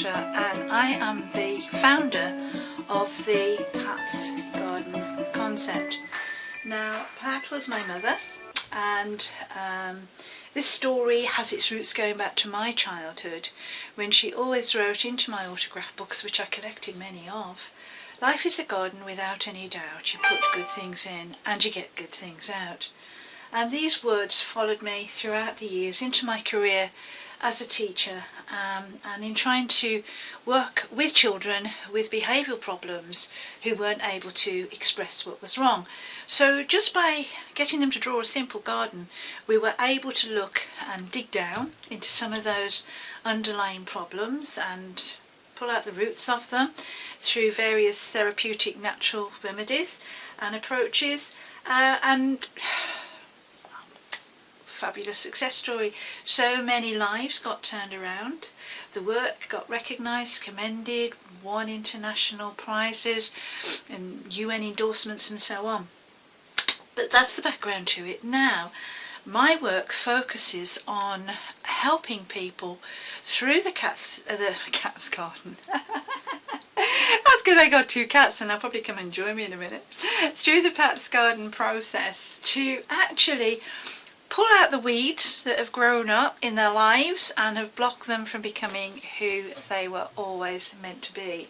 daughter, and I am the founder of the Pat's Garden concept. Now, Pat was my mother, and this story has its roots going back to my childhood, when she always wrote into my autograph books, which I collected many of, "Life is a garden without any doubt. You put good things in and you get good things out." And these words followed me throughout the years into my career as a teacher, and in trying to work with children with behavioural problems who weren't able to express what was wrong. So just by getting them to draw a simple garden, we were able to look and dig down into some of those underlying problems and pull out the roots of them through various therapeutic natural remedies and approaches, and fabulous success story. So many lives got turned around. The work got recognised, commended, won international prizes and UN endorsements and so on. But that's the background to it. Now, my work focuses on helping people through the cat's garden. That's because I got two cats and they'll probably come and join me in a minute. Through the Pat's Garden process to actually pull out the weeds that have grown up in their lives and have blocked them from becoming who they were always meant to be.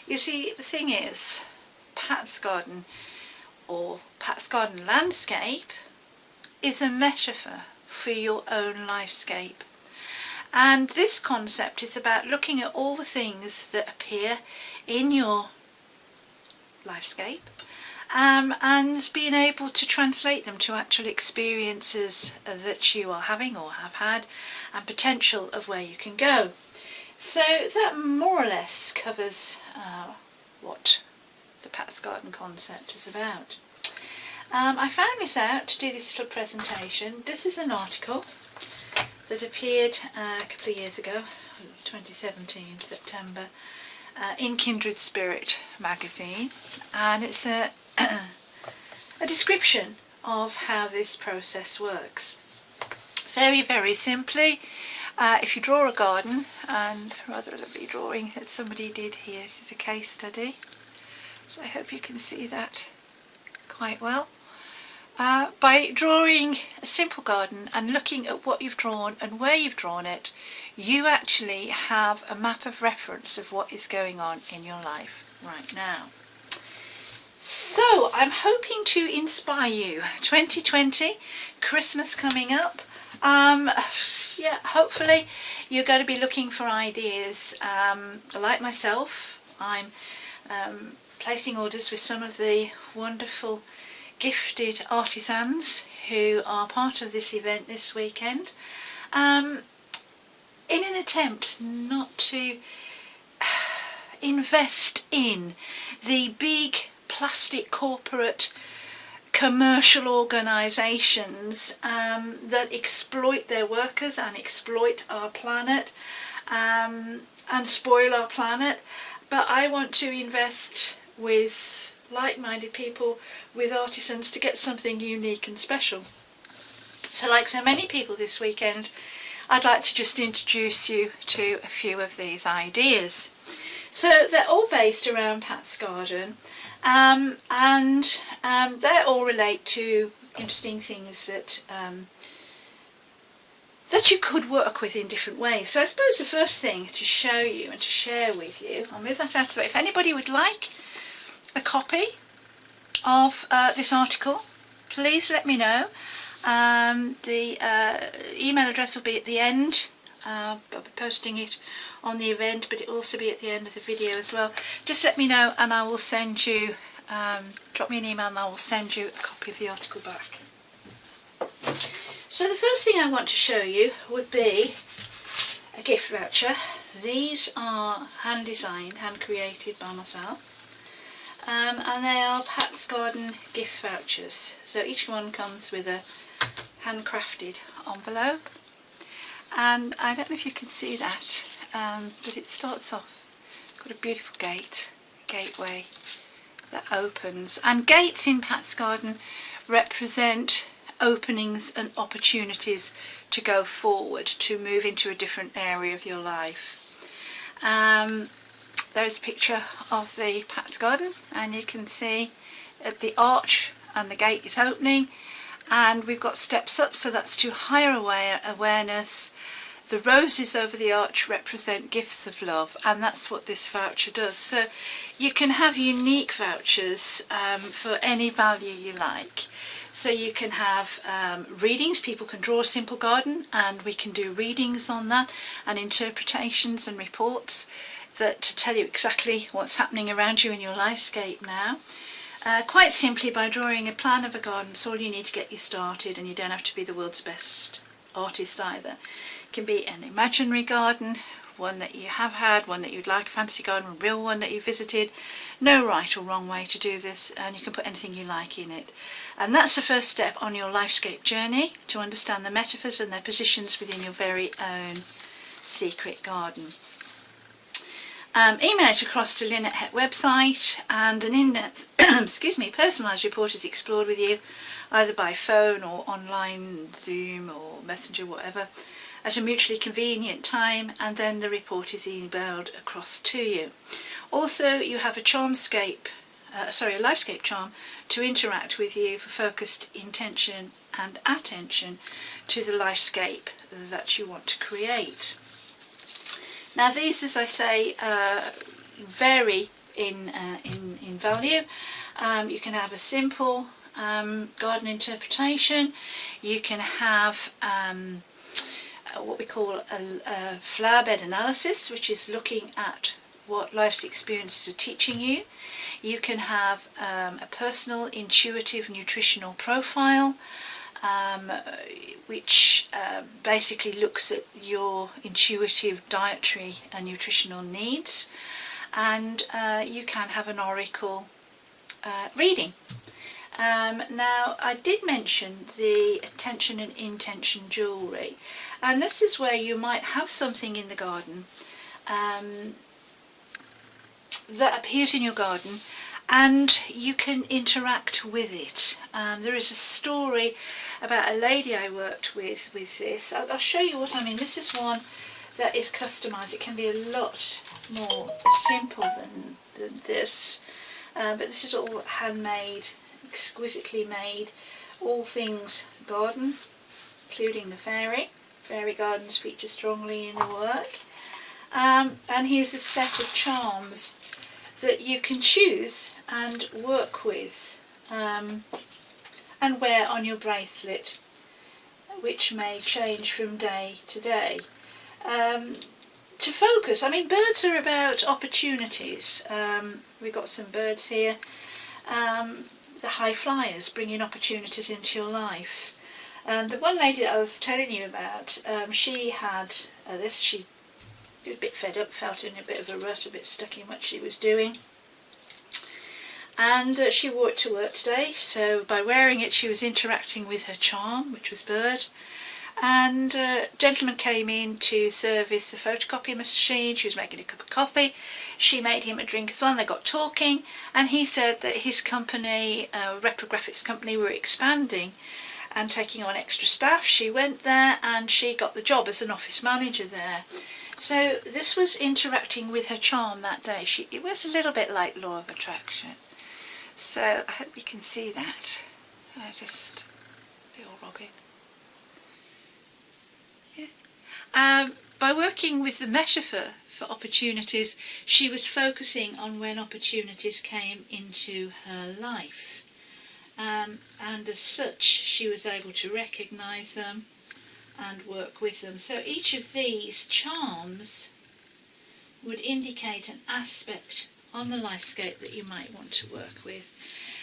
You see, the thing is, Pat's Garden, or Pat's Garden landscape, is a metaphor for your own lifescape. And this concept is about looking at all the things that appear in your lifescape, and being able to translate them to actual experiences that you are having or have had, and potential of where you can go. So that more or less covers what the Pat's Garden concept is about. I found this out to do this little presentation. This is an article that appeared a couple of years ago, 2017, September, in Kindred Spirit magazine, and it's a description of how this process works. Very, very simply, if you draw a garden, and rather a lovely drawing that somebody did here, this is a case study, so I hope you can see that quite well. By drawing a simple garden and looking at what you've drawn and where you've drawn it, you actually have a map of reference of what is going on in your life right now. So I'm hoping to inspire you. 2020, Christmas coming up. Yeah, hopefully you're going to be looking for ideas. Like myself, I'm placing orders with some of the wonderful gifted artisans who are part of this event this weekend, in an attempt not to invest in the big plastic corporate commercial organisations that exploit their workers and exploit our planet and spoil our planet. But I want to invest with like-minded people, with artisans, to get something unique and special. So like so many people this weekend, I'd like to just introduce you to a few of these ideas. So they're all based around Pat's Garden, and they all relate to interesting things that that you could work with in different ways. So I suppose the first thing to show you and to share with you, I'll move that out of the way. If anybody would like a copy of this article, please let me know. The email address will be at the end. I'll be posting it on the event, but it will also be at the end of the video as well. Just let me know and I will send you, drop me an email and I will send you a copy of the article back. So the first thing I want to show you would be a gift voucher. These are hand designed, hand created by myself. And they are Pat's Garden gift vouchers. So each one comes with a handcrafted envelope. And I don't know if you can see that, but it starts off, got a beautiful gateway that opens. And gates in Pat's Garden represent openings and opportunities to go forward, to move into a different area of your life. There's a picture of the Pat's garden, and you can see the arch and the gate is opening, and we've got steps up, so that's to higher awareness. The roses over the arch represent gifts of love, and that's what this voucher does. So you can have unique vouchers for any value you like. So you can have readings. People can draw a simple garden, and we can do readings on that, and interpretations and reports that to tell you exactly what's happening around you in your lifescape now. Quite simply, by drawing a plan of a garden, it's all you need to get you started, and you don't have to be the world's best artist either. It can be an imaginary garden, one that you have had, one that you'd like, a fantasy garden, a real one that you visited. No right or wrong way to do this, and you can put anything you like in it. And that's the first step on your lifescape journey, to understand the metaphors and their positions within your very own secret garden. Email it across to Lynette Het website, and an in-depth personalised report is explored with you, either by phone or online, Zoom or Messenger, whatever, at a mutually convenient time, and then the report is emailed across to you. Also, you have a lifescape charm to interact with you for focused intention and attention to the lifescape that you want to create. Now these, as I say, vary in value. You can have a simple garden interpretation. You can have what we call a flower bed analysis, which is looking at what life's experiences are teaching you. You can have a personal intuitive nutritional profile, which basically looks at your intuitive dietary and nutritional needs. And you can have an oracle reading. Now, I did mention the attention and intention jewellery, and this is where you might have something in the garden that appears in your garden, and you can interact with it. There is a story about a lady I worked with this. I'll show you what I mean. This is one that is customised. It can be a lot more simple than this, but this is all handmade, exquisitely made, all things garden, including the fairy. Fairy gardens feature strongly in the work. And here's a set of charms that you can choose and work with and wear on your bracelet, which may change from day to day. To focus, I mean, birds are about opportunities. We've got some birds here. The high flyers, bringing opportunities into your life. The one lady that I was telling you about, she had this. She was a bit fed up, felt in a bit of a rut, a bit stuck in what she was doing. And she wore it to work today, so by wearing it she was interacting with her charm, which was bird. And a gentleman came in to service the photocopy machine. She was making a cup of coffee. She made him a drink as well, and they got talking, and he said that his company, reprographics company, were expanding and taking on extra staff. She went there and she got the job as an office manager there. So this was interacting with her charm that day. It was a little bit like law of attraction. So I hope you can see that. I just feel Robin. Yeah. By working with the metaphor for opportunities, she was focusing on when opportunities came into her life. And as such, she was able to recognise them and work with them. So each of these charms would indicate an aspect on the lifescape that you might want to work with.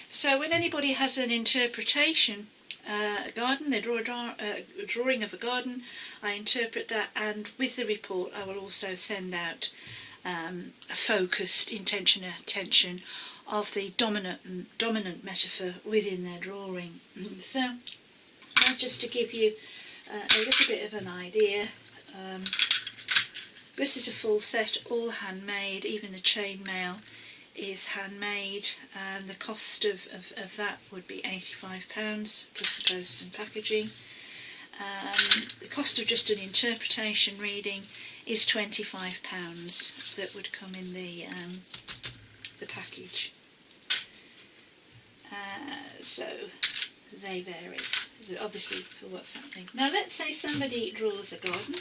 So when anybody has an interpretation, a garden, they draw a drawing of a garden, I interpret that, and with the report I will also send out a focused intention and attention of the dominant metaphor within their drawing. So that's just to give you a little bit of an idea. This is a full set, all handmade. Even the chainmail is handmade, and the cost of that would be £85 plus the post and packaging. The cost of just an interpretation reading is £25 that would come in the package. So they vary, obviously, for what's happening. Now let's say somebody draws a garden.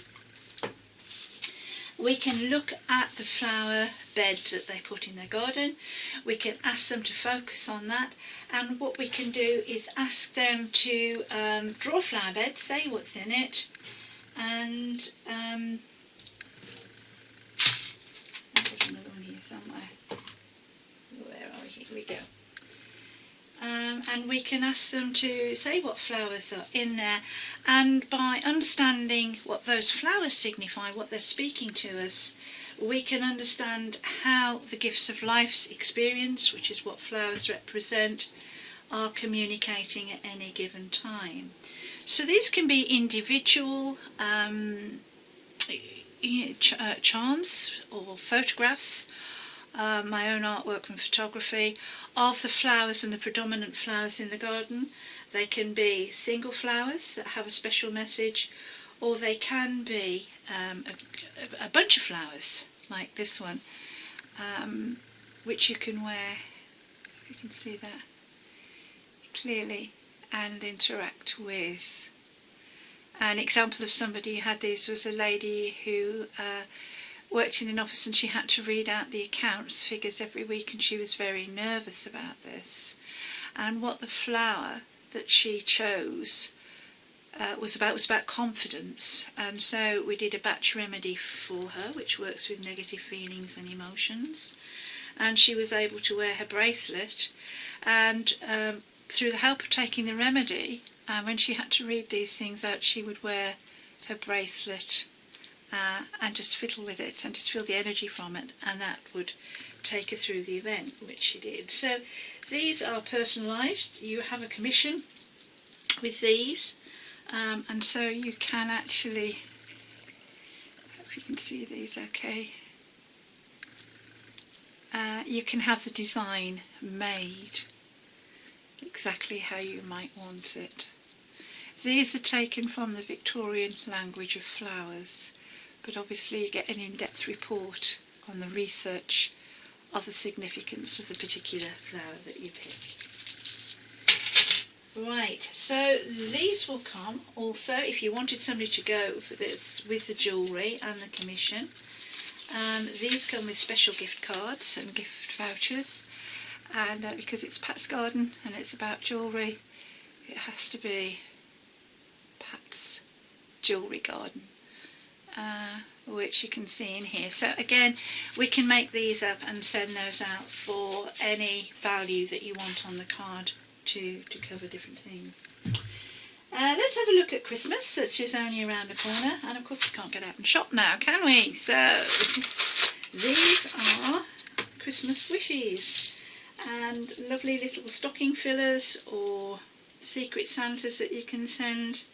We can look at the flower bed that they put in their garden. We can ask them to focus on that, and what we can do is ask them to draw a flower bed, say what's in it, and I'll put another one here somewhere. Where are we? Here we go. And we can ask them to say what flowers are in there, and by understanding what those flowers signify, what they're speaking to us, we can understand how the gifts of life's experience, which is what flowers represent, are communicating at any given time. So these can be individual charms or photographs, my own artwork and photography of the flowers and the predominant flowers in the garden. They can be single flowers that have a special message, or they can be a bunch of flowers like this one, which you can wear, if you can see that clearly, and interact with. An example of somebody who had these was a lady who worked in an office, and she had to read out the accounts figures every week, and she was very nervous about this. And what the flower that she chose was about confidence, and so we did a batch remedy for her which works with negative feelings and emotions, and she was able to wear her bracelet, and through the help of taking the remedy, when she had to read these things out, she would wear her bracelet and just fiddle with it and just feel the energy from it, and that would take her through the event, which she did. So these are personalised. You have a commission with these, and so you can actually, hope you can see these okay, you can have the design made exactly how you might want it. These are taken from the Victorian language of flowers, but obviously you get an in-depth report on the research of the significance of the particular flower that you pick. Right, so these will come also if you wanted somebody to go for this with the jewellery and the commission. These come with special gift cards and gift vouchers, and because it's Pat's garden and it's about jewellery, it has to be Pat's jewellery garden, which you can see in here. So again, we can make these up and send those out for any value that you want on the card to cover different things. Let's have a look at Christmas, which is only around the corner, and of course we can't get out and shop now, can we? So these are Christmas wishes, and lovely little stocking fillers or secret Santas that you can send,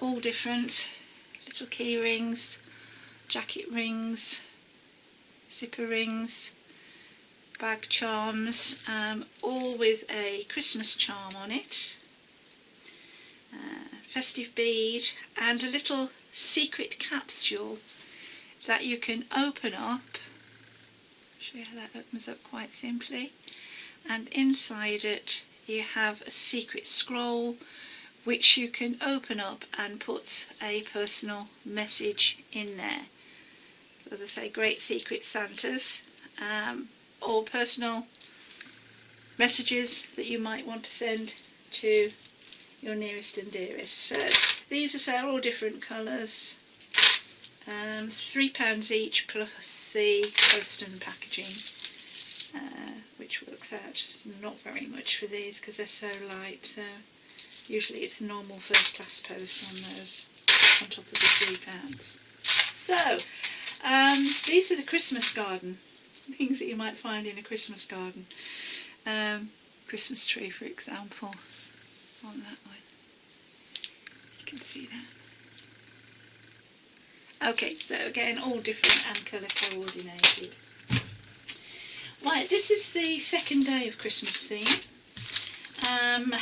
all different, little key rings, jacket rings, zipper rings, bag charms, all with a Christmas charm on it, festive bead, and a little secret capsule that you can open up. I'll show you how that opens up quite simply, and inside it you have a secret scroll which you can open up and put a personal message in there. So as I say, great secret Santas, or personal messages that you might want to send to your nearest and dearest. So these are all different colours, £3 each plus the post and packaging, which works out not very much for these because they're so light. So usually it's normal first class post on those, on top of the £3. So these are the Christmas garden, things that you might find in a Christmas garden. Christmas tree, for example, on that one. You can see that. Okay, so again, all different and colour coordinated. Right, this is the second day of Christmas theme. And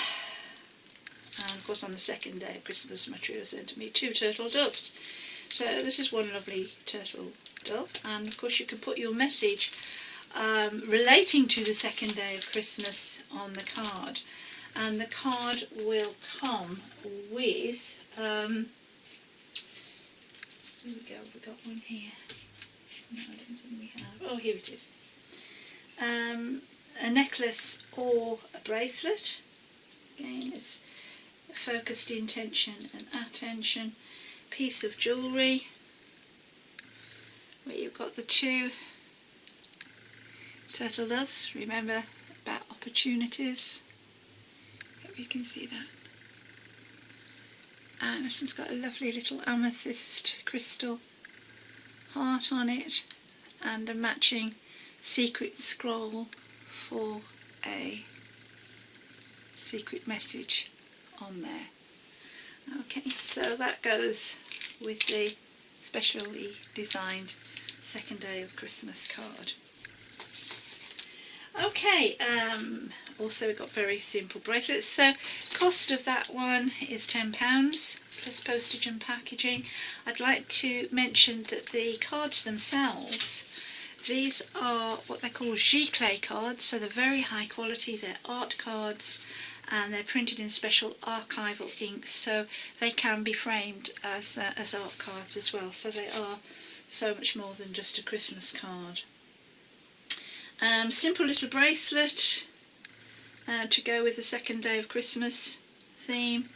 of course on the second day of Christmas my trio sent to me 2 turtle doves. So this is one lovely turtle dove, and of course you can put your message relating to the second day of Christmas on the card, and the card will come with here we go, we've got one here. No, I don't think we have. Oh, here it is. A necklace or a bracelet. Again, it's focused intention and attention. Piece of jewellery where you've got the two turtle doves. Remember about opportunities. Hope you can see that. And this one's got a lovely little amethyst crystal heart on it, and a matching secret scroll for a secret message on there. Okay, so that goes with the specially designed second day of Christmas card. Okay, also we've got very simple bracelets. So cost of that one is £10 plus postage and packaging. I'd like to mention that the cards themselves, these are what they call giclée cards, so they're very high quality, they're art cards, and they're printed in special archival inks, so they can be framed as art cards as well, so they are so much more than just a Christmas card. Simple little bracelet to go with the second day of Christmas theme,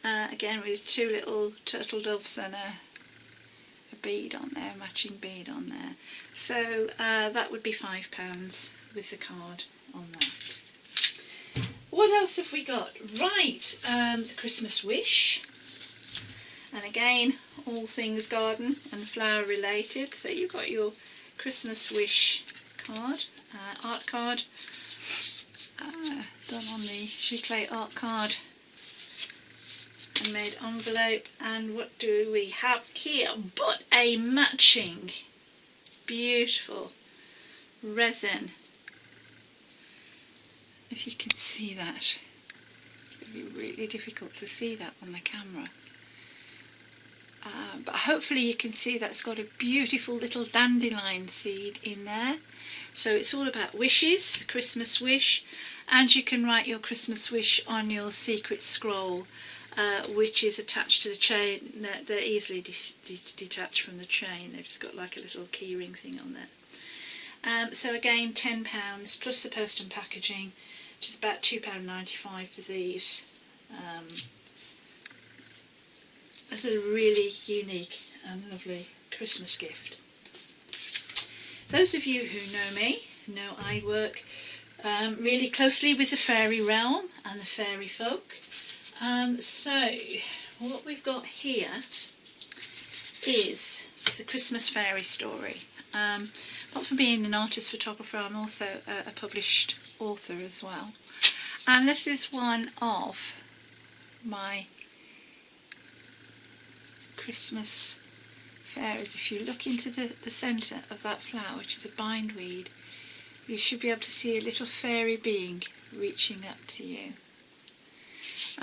again with two little turtle doves and a bead on there, matching bead on there. So that would be £5 with the card on that. What else have we got? Right, the Christmas wish, and again all things garden and flower related. So you've got your Christmas wish card, art card, done on the giclée art card and made envelope. And what do we have here but a matching beautiful resin. If you can see that, it'd be really difficult to see that on the camera. But hopefully you can see that's got a beautiful little dandelion seed in there. So it's all about wishes, the Christmas wish, and you can write your Christmas wish on your secret scroll, which is attached to the chain. They're easily detached from the chain. They've just got like a little key ring thing on there. So again, £10 plus the post and packaging, which is about £2.95 for these. That's a really unique and lovely Christmas gift. Those of you who know me know I work really closely with the fairy realm and the fairy folk. So what we've got here is the Christmas fairy story. Apart from being an artist photographer, I'm also a published author as well. And this is one of my Christmas fairies. If you look into the centre of that flower, which is a bindweed, you should be able to see a little fairy being reaching up to you.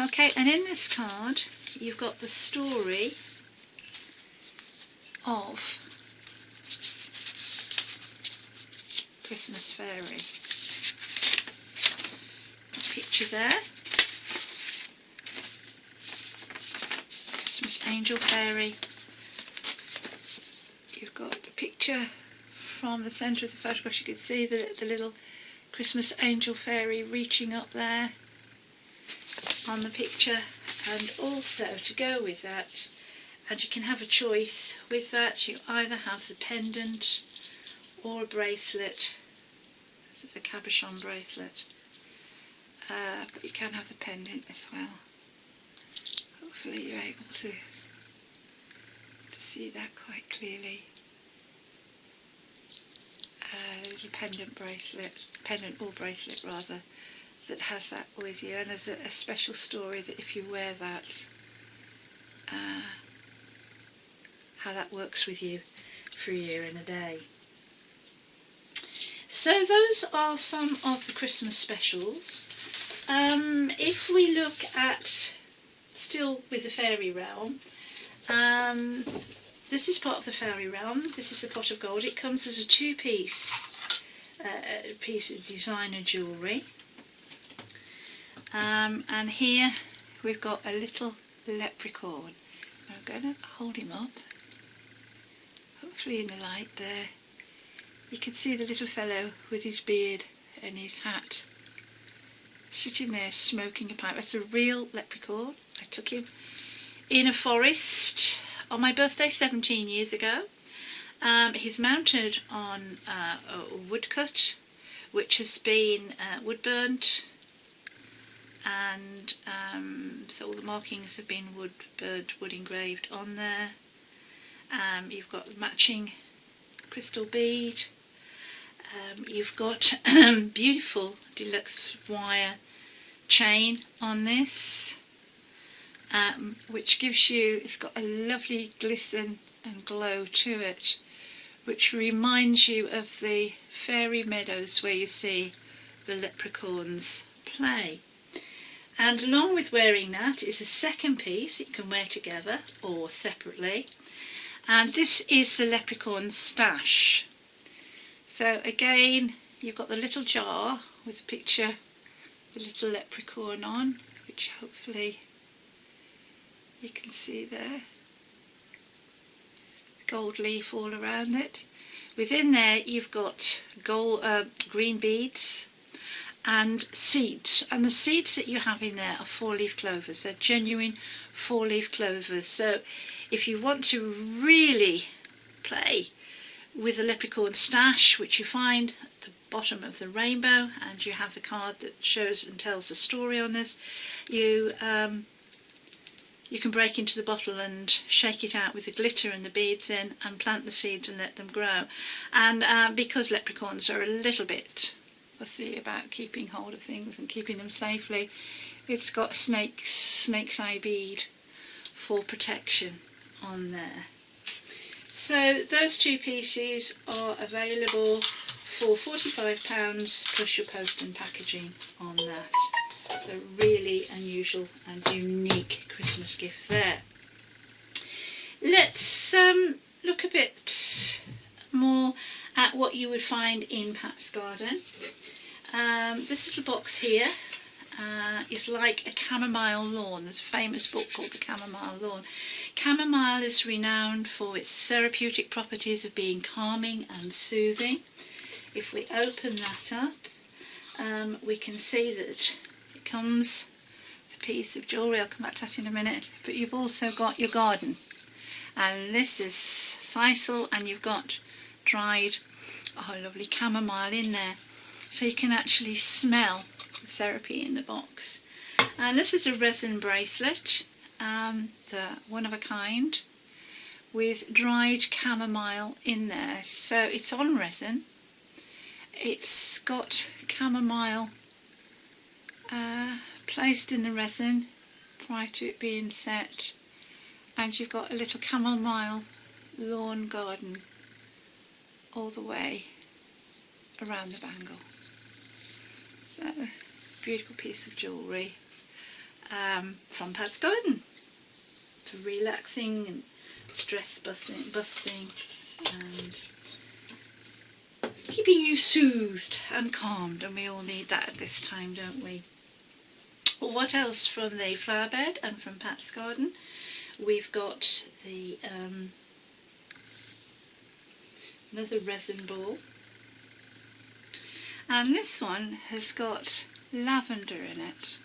Okay, and in this card you've got the story of Christmas fairy. A picture there. Christmas angel fairy. You've got a picture from the centre of the photograph. You can see the little Christmas angel fairy reaching up there on the picture, and also to go with that, and you can have a choice with that. You either have the pendant or a bracelet, the cabochon bracelet, but you can have the pendant as well. Hopefully you're able to see that quite clearly. A little pendant or bracelet rather, that has that with you, and there's a special story that if you wear that, how that works with you for a year and a day. So those are some of the Christmas specials. If we look at, still with the fairy realm, this is part of the fairy realm. This is the pot of gold. It comes as a two-piece piece of designer jewellery. And here we've got a little leprechaun. I'm going to hold him up. Hopefully in the light there. You can see the little fellow with his beard and his hat sitting there smoking a pipe. That's a real leprechaun. I took him in a forest on my birthday 17 years ago. He's mounted on a woodcut which has been wood burnt, and so all the markings have been wood burnt, wood engraved on there. You've got the matching crystal bead. You've got beautiful deluxe wire chain on this, which gives you, it's got a lovely glisten and glow to it, which reminds you of the fairy meadows where you see the leprechauns play. And along with wearing that is a second piece you can wear together or separately, and this is the leprechaun stash. So again, you've got the little jar with a picture of the little leprechaun on, which hopefully you can see there. Gold leaf all around it. Within there you've got gold, green beads and seeds, and the seeds that you have in there are 4-leaf clovers. They're genuine 4-leaf clovers. So if you want to really play with the leprechaun stash, which you find at the bottom of the rainbow, and you have the card that shows and tells the story on this, you can break into the bottle and shake it out with the glitter and the beads in and plant the seeds and let them grow. And because leprechauns are a little bit fussy about keeping hold of things and keeping them safely, it's got snake's eye bead for protection on there. So those two pieces are available for £45 plus your post and packaging on that. So really unusual and unique Christmas gift there. Let's look a bit more at what you would find in Pat's Garden. This little box here is like a chamomile lawn. There's a famous book called The Chamomile Lawn. Chamomile is renowned for its therapeutic properties of being calming and soothing. If we open that up, we can see that it comes with a piece of jewellery. I'll come back to that in a minute. But you've also got your garden. And this is sisal, and you've got dried, lovely chamomile in there. So you can actually smell the therapy in the box. And this is a resin bracelet, one of a kind, with dried chamomile in there. So it's on resin. It's got chamomile placed in the resin prior to it being set, and you've got a little chamomile lawn garden all the way around the bangle. So, beautiful piece of jewellery from Pat's Garden for relaxing and stress busting and keeping you soothed and calmed, and we all need that at this time, don't we? Well, what else from the flower bed and from Pat's Garden? We've got the another resin ball, and this one has got lavender in it.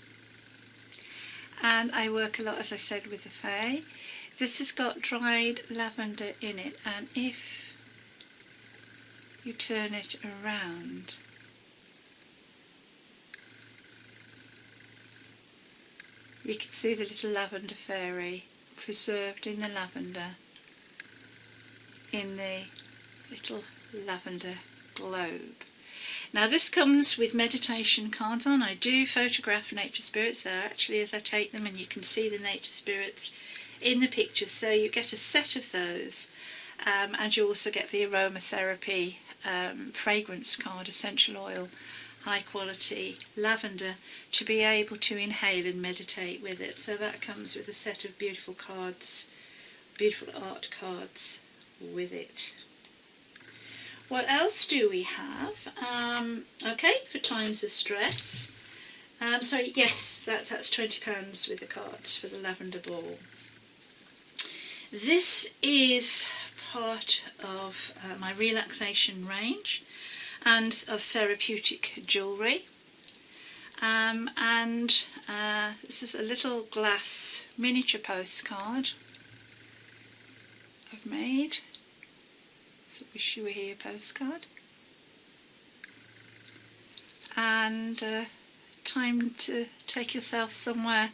And I work a lot, as I said, with the Fae. This has got dried lavender in it, and if you turn it around, you can see the little lavender fairy preserved in the lavender in the little lavender globe. Now this comes with meditation cards on. I do photograph nature spirits there actually as I take them, and you can see the nature spirits in the pictures, so you get a set of those, and you also get the aromatherapy fragrance card, essential oil, high quality lavender, to be able to inhale and meditate with it. So that comes with a set of beautiful cards beautiful art cards with it. What else do we have? Okay, for times of stress. Sorry, yes, that's £20 with the cards for the lavender ball. This is part of my relaxation range and of therapeutic jewellery. This is a little glass miniature postcard I've made. It's a Wish You Were Here postcard. And time to take yourself somewhere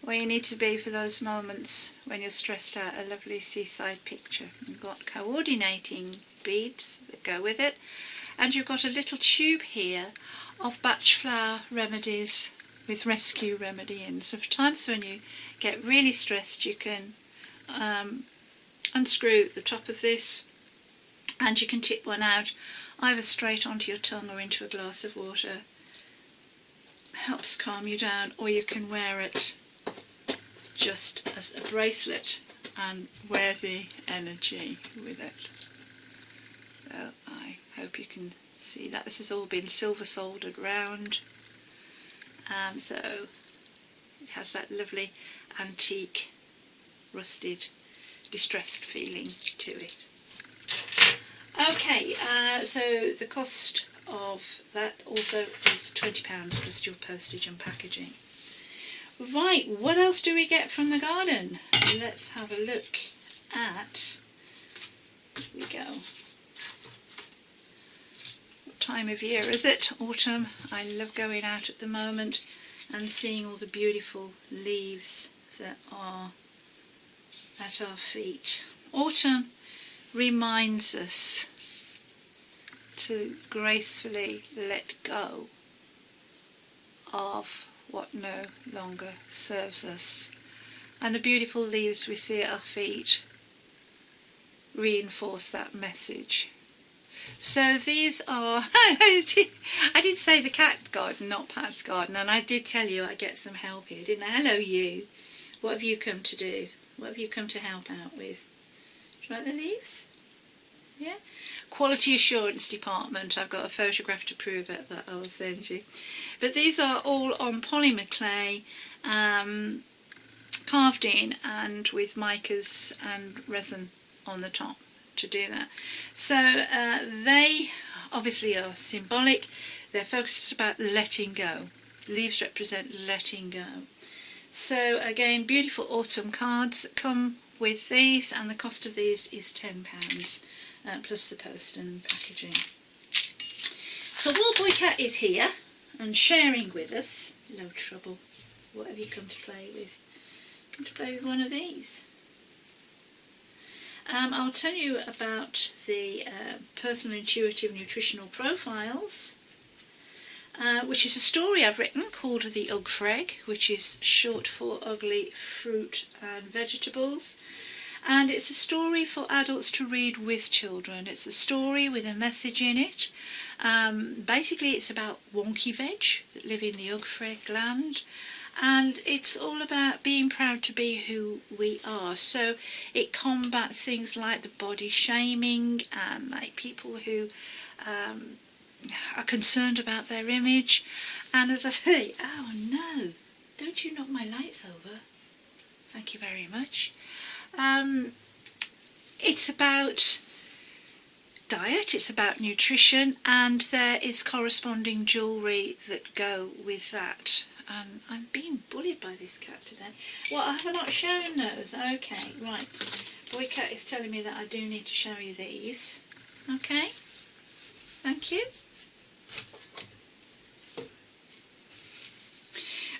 where you need to be for those moments when you're stressed out. A lovely seaside picture. You've got coordinating beads that go with it, and you've got a little tube here of batch flower remedies with rescue remedy in. So for times when you get really stressed, you can unscrew the top of this and you can tip one out either straight onto your tongue or into a glass of water. Helps calm you down, or you can wear it just as a bracelet and wear the energy with it. So I hope you can see that. This has all been silver soldered round, so it has that lovely antique, rusted, distressed feeling to it. Okay, so the cost of that also is £20 plus your postage and packaging. Right, what else do we get from the garden? Let's have a look at, here we go. What time of year is it? Autumn. I love going out at the moment and seeing all the beautiful leaves that are at our feet. Autumn reminds us to gracefully let go of what no longer serves us, and the beautiful leaves we see at our feet reinforce that message. So these are I did say the cat garden, not Pat's garden, and I did tell you I'd get some help here, didn't I? Hello you, what have you come to do? What have you come to help out with? Do you like the leaves? Yeah? Quality Assurance Department. I've got a photograph to prove it that I will send you. But these are all on polymer clay, carved in and with micas and resin on the top to do that. So they obviously are symbolic. They're focused about letting go. Leaves represent letting go. So again, beautiful autumn cards that come with these, and the cost of these is £10 plus the post and packaging. So while BoyCat is here and sharing with us, no trouble, what have you come to play with? Come to play with one of these. I'll tell you about the personal intuitive nutritional profiles, which is a story I've written called The Ugfreg, which is short for Ugly Fruit and Vegetables. And it's a story for adults to read with children. It's a story with a message in it. Basically it's about wonky veg that live in the Ugfreg land. And it's all about being proud to be who we are. So it combats things like the body shaming and like people who are concerned about their image. And as I say, oh no, don't you knock my lights over. Thank you very much. It's about diet, it's about nutrition, and there is corresponding jewellery that go with that. I'm being bullied by this cat today. What, have I not shown those? Okay, right. BoyCat is telling me that I do need to show you these. Okay, thank you.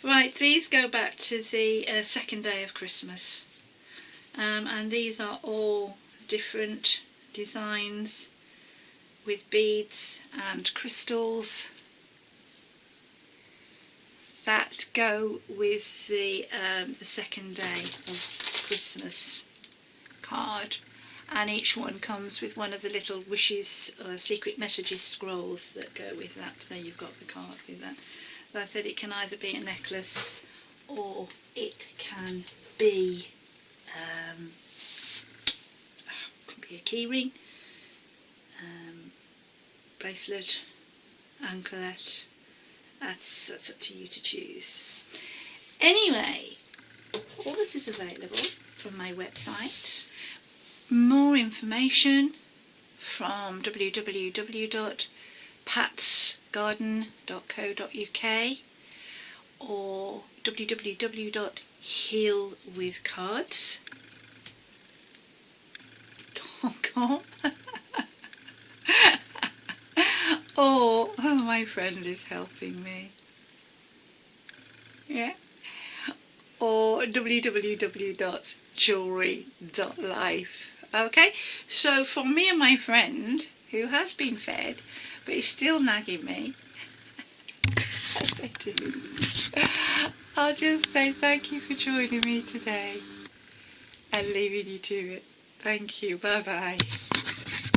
Right, these go back to the second day of Christmas. And these are all different designs with beads and crystals that go with the second day of Christmas card, and each one comes with one of the little wishes or secret messages scrolls that go with that. So you've got the card with that. So I said it can either be a necklace or it can be be a key ring, bracelet, anklet. That's up to you to choose. Anyway, all this is available from my website. More information from www.patsgarden.co.uk or www.healwithcards.com. Oh, my friend is helping me. Yeah. Or www.jewellery.life. Okay, so for me and my friend, who has been fed, but is still nagging me, as they do, I'll just say thank you for joining me today and leaving you to it. Thank you. Bye-bye.